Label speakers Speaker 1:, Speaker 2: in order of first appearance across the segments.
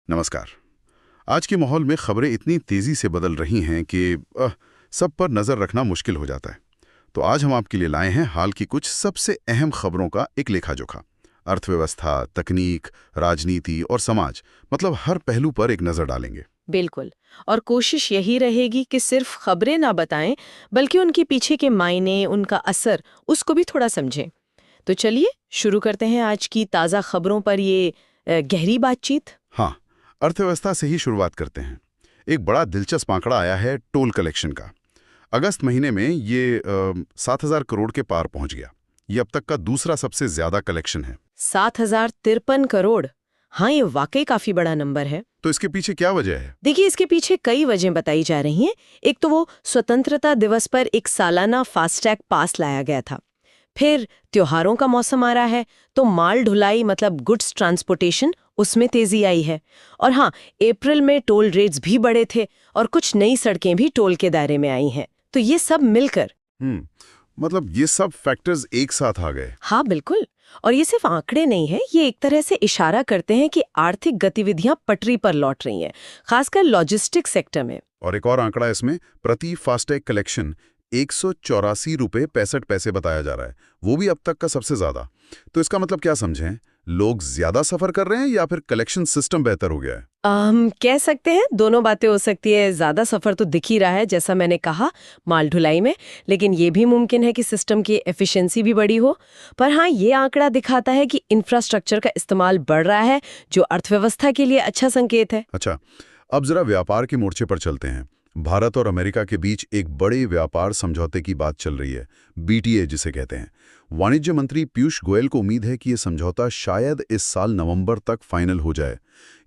Speaker 1: नमस्कार। आज के माहौल में खबरें इतनी तेजी से बदल रही हैं कि सब पर नजर रखना मुश्किल हो जाता है। तो आज हम आपके लिए लाए हैं हाल की कुछ सबसे अहम खबरों का एक लेखा-जोखा। अर्थव्यवस्था, तकनीक, राजनीति और समाज, मतलब हर पहलू पर एक नजर डालेंगे।
Speaker 2: बिल्कुल। और कोशिश यही रहेगी कि सिर्फ खबरें ना बताएं, बल्कि उनके पीछे के मायने, उनका असर, उसको भी थोड़ा समझें। तो चलिए शुरू करते हैं आज की ताज़ा खबरों पर ये गहरी बातचीत।
Speaker 1: हाँ, अर्थव्यवस्था से ही शुरुआत करते हैं। एक बड़ा दिलचस्प आंकड़ा आया है टोल कलेक्शन का। अगस्त महीने में ये 7,000 करोड़ के पार पहुंच गया। ये अब तक का दूसरा सबसे ज्यादा कलेक्शन है।
Speaker 2: 7,053 करोड़। हाँ, ये वाकई काफी बड़ा नंबर है।
Speaker 1: तो इसके पीछे क्या वजह है?
Speaker 2: देखिए, इसके पीछे कई वजह बताई जा रही हैं। एक तो वो स्वतंत्रता दिवस पर एक सालाना फास्टैग पास लाया गया था। फिर त्योहारों का मौसम आ रहा है, तो माल ढुलाई मतलब गुड्स ट्रांसपोर्टेशन, उसमें तेजी आई है। और हाँ, अप्रैल में टोल रेट्स भी बढ़े थे और कुछ नई सड़कें भी टोल के दायरे में आई हैं। तो ये सब मिलकर
Speaker 1: मतलब ये सब फैक्टर्स एक साथ आ गए।
Speaker 2: हाँ बिल्कुल। और ये सिर्फ आंकड़े नहीं है, ये एक तरह से इशारा करते हैं कि आर्थिक गतिविधियां पटरी पर लौट रही हैं, खासकर लॉजिस्टिक सेक्टर में।
Speaker 1: और एक और आंकड़ा इसमें, प्रति फास्टैग कलेक्शन 184 रुपये 65 पैसे बताया जा रहा है। वो भी अब तक का सबसे ज्यादा। तो इसका मतलब क्या समझें? लोग ज्यादा सफर कर रहे हैं या फिर कलेक्शन सिस्टम बेहतर हो गया है?
Speaker 2: कह सकते हैं दोनों बातें हो सकती है। ज्यादा सफर तो दिख ही रहा है, जैसा मैंने कहा, माल ढुलाई में। लेकिन ये भी मुमकिन है कि सिस्टम की एफिशिएंसी भी बढ़ी हो। पर हाँ, ये आंकड़ा दिखाता है कि इंफ्रास्ट्रक्चर का इस्तेमाल बढ़ रहा है, जो अर्थव्यवस्था के लिए अच्छा संकेत है।
Speaker 1: अच्छा, अब जरा व्यापार के मोर्चे पर चलते हैं। भारत और अमेरिका के बीच एक बड़े व्यापार समझौते की बात चल रही है, बीटीए जिसे कहते हैं। वाणिज्य मंत्री पीयूष गोयल को उम्मीद है कि ये समझौता शायद इस साल नवंबर तक फाइनल हो जाए।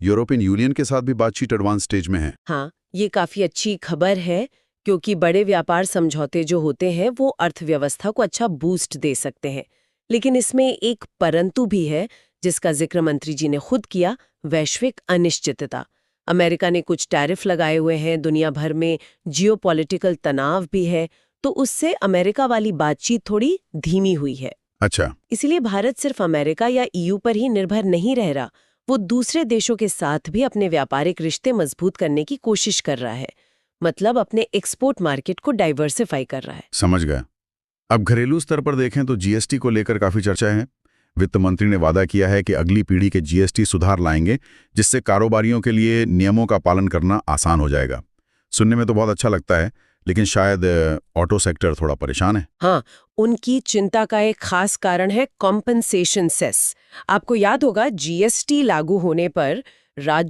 Speaker 1: यूरोपियन यूनियन के साथ भी बातचीत एडवांस स्टेज में है।
Speaker 2: हाँ, ये काफी अच्छी खबर है, क्योंकि बड़े व्यापार समझौते जो होते हैं वो अर्थव्यवस्था को अच्छा बूस्ट दे सकते हैं। लेकिन इसमें एक परंतु भी है, जिसका जिक्र मंत्री जी ने खुद किया: वैश्विक अनिश्चितता। अमेरिका ने कुछ टैरिफ लगाए हुए हैं, दुनिया भर में जियोपॉलिटिकल तनाव भी है, तो उससे अमेरिका वाली बातचीत थोड़ी धीमी हुई है।
Speaker 1: अच्छा।
Speaker 2: इसलिए भारत सिर्फ अमेरिका या ईयू पर ही निर्भर नहीं रह रहा, वो दूसरे देशों के साथ भी अपने व्यापारिक रिश्ते मजबूत करने की कोशिश कर रहा है। मतलब अपने एक्सपोर्ट मार्केट को डाइवर्सिफाई कर रहा है।
Speaker 1: समझ गया। अब घरेलू स्तर पर देखें तो जीएसटी को लेकर काफी चर्चा है। वित्त मंत्री ने वादा किया है कि अगली पीढ़ी के जीएसटी सुधार लाएंगे, जिससे कारोबारियों के लिए नियमों का पालन करना आसान हो जाएगा। सुनने में तो बहुत अच्छा लगता है, लेकिन शायद ऑटो सेक्टर थोड़ा परेशान है।
Speaker 2: हाँ, उनकी चिंता का एक खास कारण है कॉम्पनसेशन सेस। आपको याद होगा, जीएसटी लागू होने पर राज्य